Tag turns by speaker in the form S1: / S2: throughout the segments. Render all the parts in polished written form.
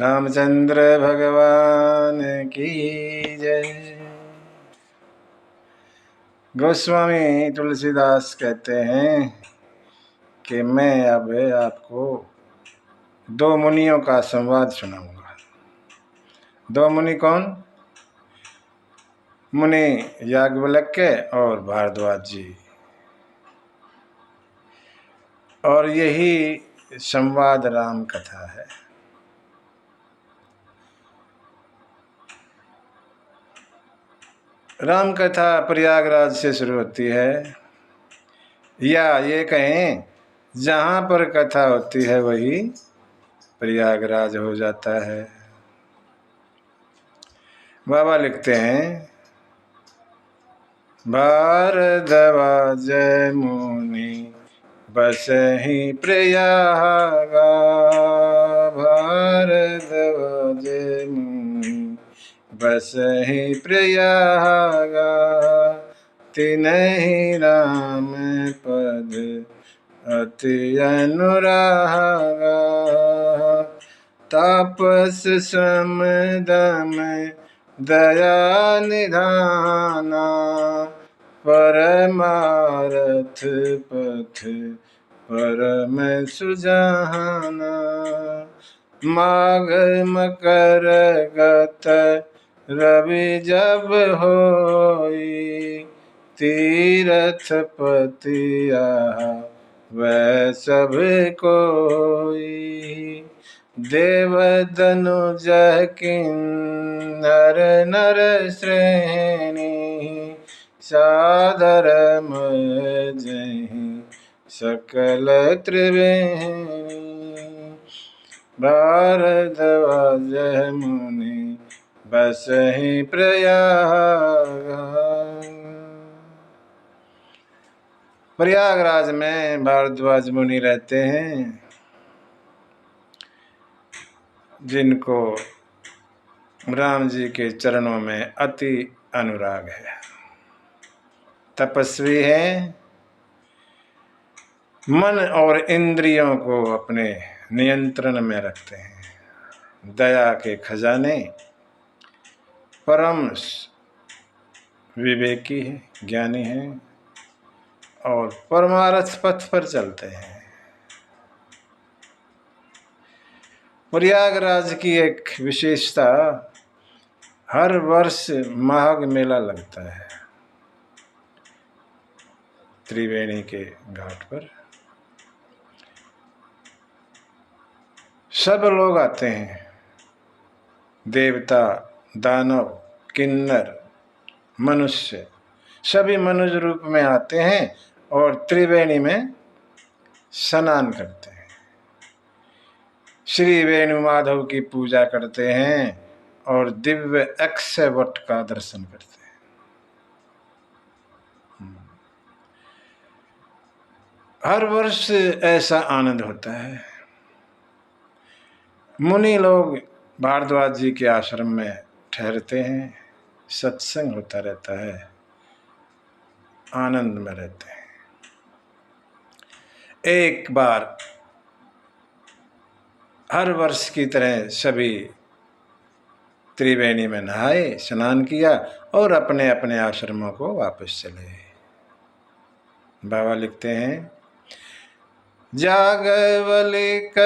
S1: रामचंद्र भगवान की जय। गोस्वामी तुलसीदास कहते हैं कि मैं अब आपको दो मुनियों का संवाद सुनाऊंगा। दो मुनि कौन? मुनि याज्ञवल्क्य और भारद्वाज जी। और यही संवाद राम कथा है। राम कथा प्रयागराज से शुरू होती है, या ये कहें जहाँ पर कथा होती है वही प्रयागराज हो जाता है। बाबा लिखते हैं, भारद्वाज मुनि बसहि प्रयाग, भारद्वाज मुनि बसहि प्रयाग, तिन्हि राम पद अति अनुराग, तापस सम दम दया निधाना, परमारथ पथ परम सुजाना, माघ मकर गत रवि जब होई, तीरथ पतिया वह सब कोई, देव दनुज किन्नर नर श्रेणी, सादर मजहि सकल त्रिवेणी, भारद्वाज मुनि बसहि प्रयाग। प्रयागराज में भारद्वाज मुनि रहते हैं, जिनको राम जी के चरणों में अति अनुराग है। तपस्वी हैं, मन और इंद्रियों को अपने नियंत्रण में रखते हैं, दया के खजाने, परम विवेकी हैं, ज्ञानी हैं और परमार्थ पथ पर चलते हैं। प्रयागराज की एक विशेषता, हर वर्ष माघ मेला लगता है त्रिवेणी के घाट पर। सब लोग आते हैं, देवता, दानव, किन्नर, मनुष्य, सभी मनुष्य रूप में आते हैं और त्रिवेणी में स्नान करते हैं, श्री वेणु माधव की पूजा करते हैं और दिव्य अक्षय वट का दर्शन करते हैं। हर वर्ष ऐसा आनंद होता है। मुनि लोग भारद्वाज जी के आश्रम में ठहरते हैं, सत्संग होता रहता है, आनंद में रहते हैं। एक बार हर वर्ष की तरह सभी त्रिवेणी में नहाए, स्नान किया और अपने अपने आश्रमों को वापस चले। बाबा लिखते हैं, याज्ञवल्क्य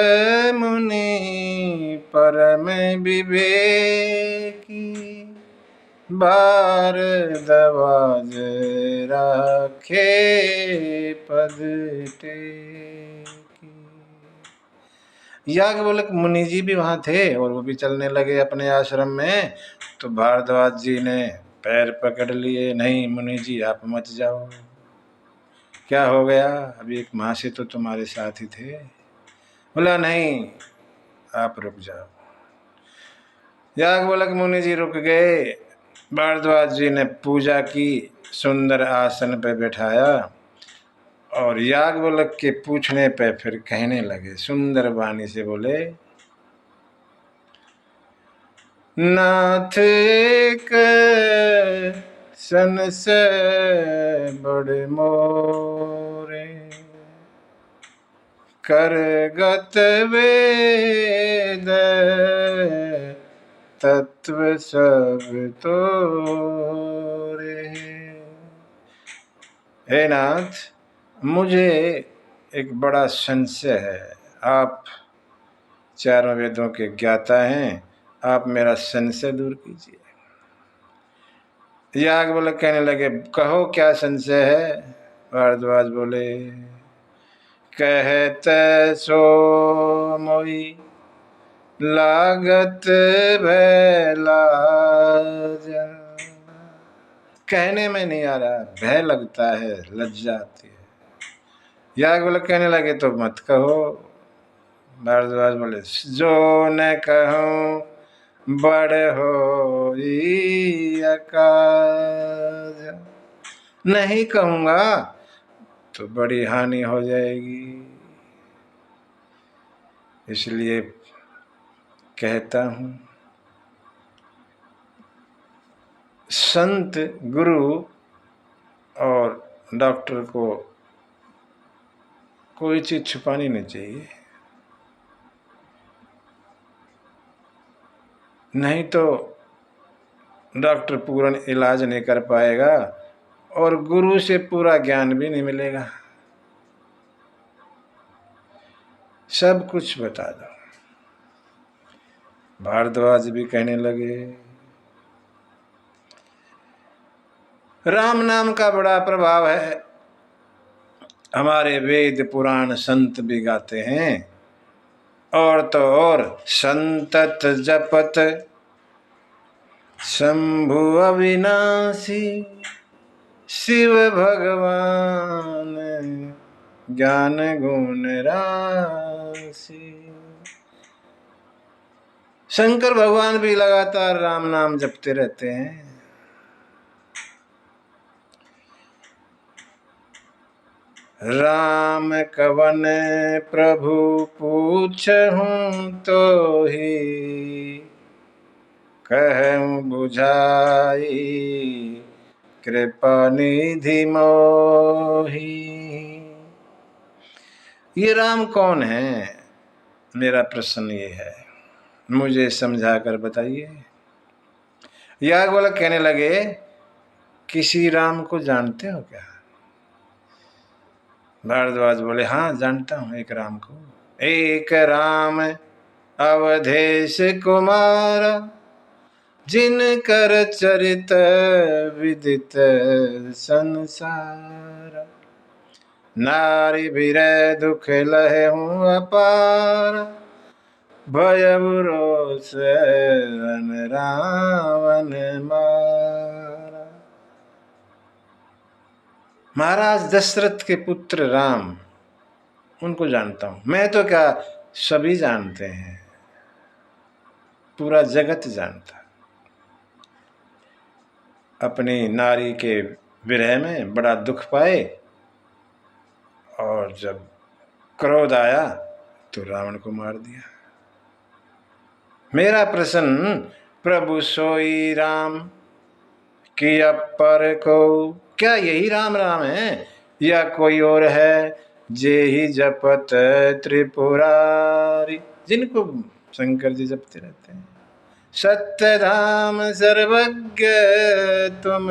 S1: मुनि परम विवेकी, भारद्वाज राखे पद टेकी। याज्ञवल्क्य मुनि जी भी वहाँ थे और वो भी चलने लगे अपने आश्रम में, तो भारद्वाज जी ने पैर पकड़ लिए, नहीं मुनि जी आप मत जाओ। क्या हो गया? अभी एक माह से तो तुम्हारे साथ ही थे। बोला नहीं, आप रुक जाओ। याज्ञवल्क्य मुनि जी रुक गए। भारद्वाज जी ने पूजा की, सुंदर आसन पे बैठाया और याज्ञवल्क्य के पूछने पे फिर कहने लगे, सुंदर वाणी से बोले, नाथ एक सन से बड़े मोरे, करगत वेद तत्व सब तोरे। हे नाथ, मुझे एक बड़ा संशय है। आप चारों वेदों के ज्ञाता हैं, आप मेरा संशय दूर कीजिए। याज्ञवल्क्य कहने लगे, कहो क्या संशय है। भारद्वाज बोले, कहत सो मोई लागत भय लाजा। कहने में नहीं आ रहा, भय लगता है, लज्जा आती है। याज्ञवल्क्य कहने लगे, तो मत कहो। भारद्वाज बोले, जो न कहूँ बड़ हो अकाज। नहीं कहूँगा तो बड़ी हानि हो जाएगी, इसलिए कहता हूँ। संत, गुरु और डॉक्टर को कोई चीज छुपानी नहीं चाहिए, नहीं तो डॉक्टर पूर्ण इलाज नहीं कर पाएगा और गुरु से पूरा ज्ञान भी नहीं मिलेगा। सब कुछ बता दो। भारद्वाज भी कहने लगे, राम नाम का बड़ा प्रभाव है, हमारे वेद पुराण संत भी गाते हैं। और तो और संतत जपत शंभु अविनाशी, शिव भगवान ज्ञान गुण राशि। शंकर भगवान भी लगातार राम नाम जपते रहते हैं। राम कवन प्रभु पूछहूँ तो ही, कहूँ बुझाई कृपा निधि मोही। ये राम कौन है, मेरा प्रश्न ये है, मुझे समझा कर बताइए। याज्ञवल्क्य कहने लगे, किसी राम को जानते हो क्या। भारद्वाज बोले, हाँ जानता हूँ एक राम को। एक राम अवधेश कुमार, जिन कर चरित विदित संसार। नारी विरह दुख लहे हूँ अपार, भयउ रोष रावण मारा। महाराज दशरथ के पुत्र राम, उनको जानता हूं। मैं तो क्या, सभी जानते हैं, पूरा जगत जानता। अपनी नारी के विरह में बड़ा दुख पाए और जब क्रोध आया तो रावण को मार दिया। मेरा प्रश्न, प्रभु सोई राम कि अपर को, क्या यही राम राम है या कोई और है। जे ही जपत त्रिपुरारी, जिनको शंकर जी जपते रहते हैं। सत्य धाम सर्वज्ञ तुम,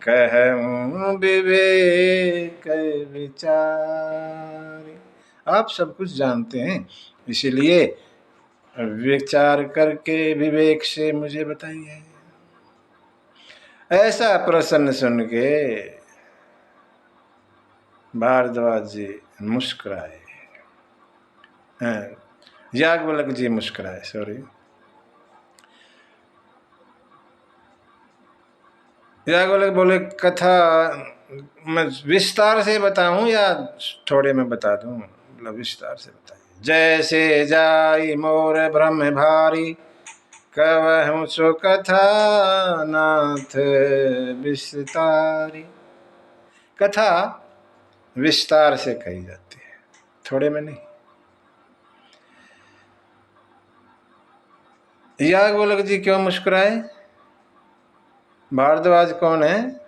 S1: कहूँ विवेक विचार। आप सब कुछ जानते हैं, इसीलिए विचार करके विवेक से मुझे बताइए। ऐसा प्रश्न सुन के भारद्वाज जी मुस्कुराए, याज्ञवल्क्य जी मुस्कुराए, सॉरी। याज्ञवल्क्य बोले, कथा मैं विस्तार से बताऊं या थोड़े में बता दूं। मतलब विस्तार से बताइए। जैसे जाई मोर ब्रह्म भारी, कहूँ सो कथा नाथ विस्तारी। कथा विस्तार से कही जाती है, थोड़े में नहीं। याज्ञवल्क्य जी क्यों मुस्कुराए। भारद्वाज कौन है।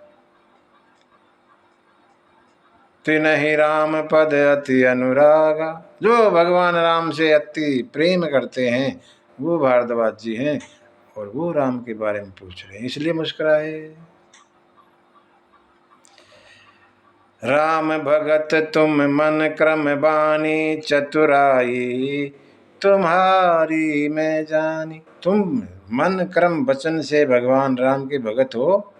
S1: तिन्हि राम पद अति अनुरागा। जो भगवान राम से अति प्रेम करते हैं वो भारद्वाज जी हैं, और वो राम के बारे में पूछ रहे हैं, इसलिए मुस्कुराए। राम भगत तुम मन क्रम बानी, चतुराई तुम्हारी मैं जानी। तुम मन क्रम वचन से भगवान राम के भगत हो,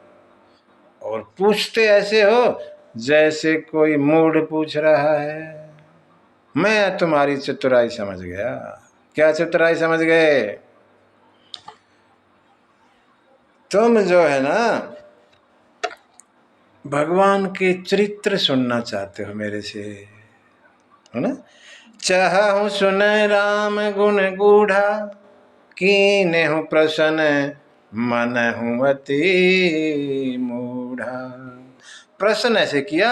S1: और पूछते ऐसे हो जैसे कोई मूढ़ पूछ रहा है। मैं तुम्हारी चतुराई समझ गया। क्या चतुराई समझ गए? तुम जो है ना भगवान के चरित्र सुनना चाहते हो मेरे से, है ना। चाहूं सुने राम गुण गूढ़ा, कीने हूँ प्रसन्न मन हूँ अति मूढ़ा। प्रश्न ऐसे किया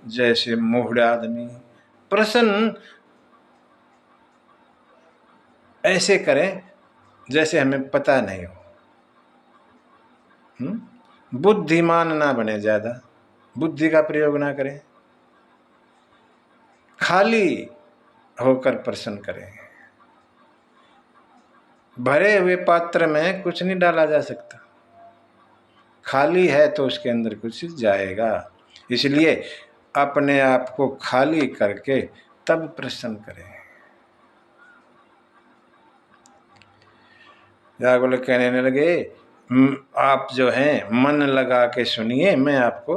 S1: जैसे मूढ़ आदमी। प्रश्न ऐसे करें जैसे हमें पता नहीं हो। बुद्धिमान ना बने, ज्यादा बुद्धि का प्रयोग ना करें, खाली होकर प्रश्न करें। भरे हुए पात्र में कुछ नहीं डाला जा सकता, खाली है तो उसके अंदर कुछ जाएगा। इसलिए अपने आप को खाली करके तब प्रश्न करें। जागोले कहने लगे आप जो हैं मन लगा के सुनिए, मैं आपको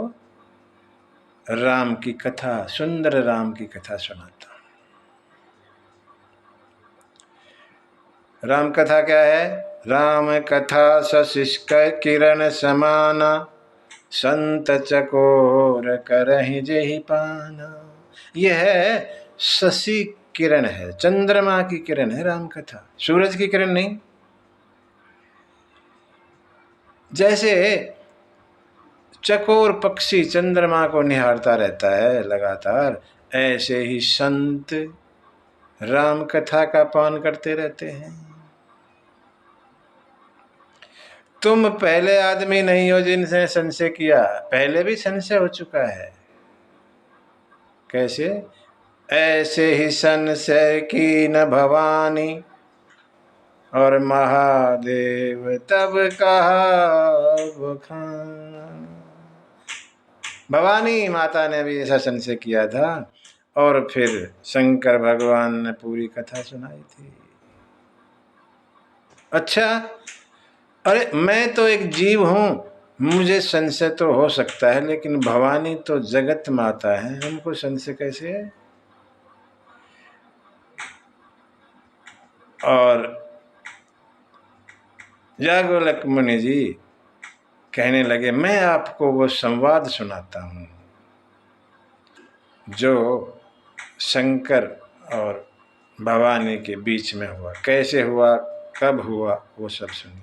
S1: राम की कथा, सुंदर राम की कथा सुनाता हूं। राम कथा क्या है? राम कथा सशिष्क किरण समाना, संत चकोर करहि जेहि पाना। यह है शशि किरण है, चंद्रमा की किरण है राम कथा, सूरज की किरण नहीं। जैसे चकोर पक्षी चंद्रमा को निहारता रहता है लगातार, ऐसे ही संत राम कथा का पान करते रहते हैं। तुम पहले आदमी नहीं हो जिनसे संशय किया, पहले भी संशय हो चुका है। कैसे? ऐसे ही संशय की न भवानी, और महादेव तब कहा बखान। भवानी माता ने भी ऐसा संशय किया था, और फिर शंकर भगवान ने पूरी कथा सुनाई थी। अच्छा, अरे मैं तो एक जीव हूं, मुझे संशय तो हो सकता है, लेकिन भवानी तो जगत माता है, हमको संशय कैसे है? और जागोलक मुनि जी कहने लगे मैं आपको वो संवाद सुनाता हूं जो शंकर और भवानी के बीच में हुआ। कैसे हुआ, कब हुआ, वो सब सुनिए।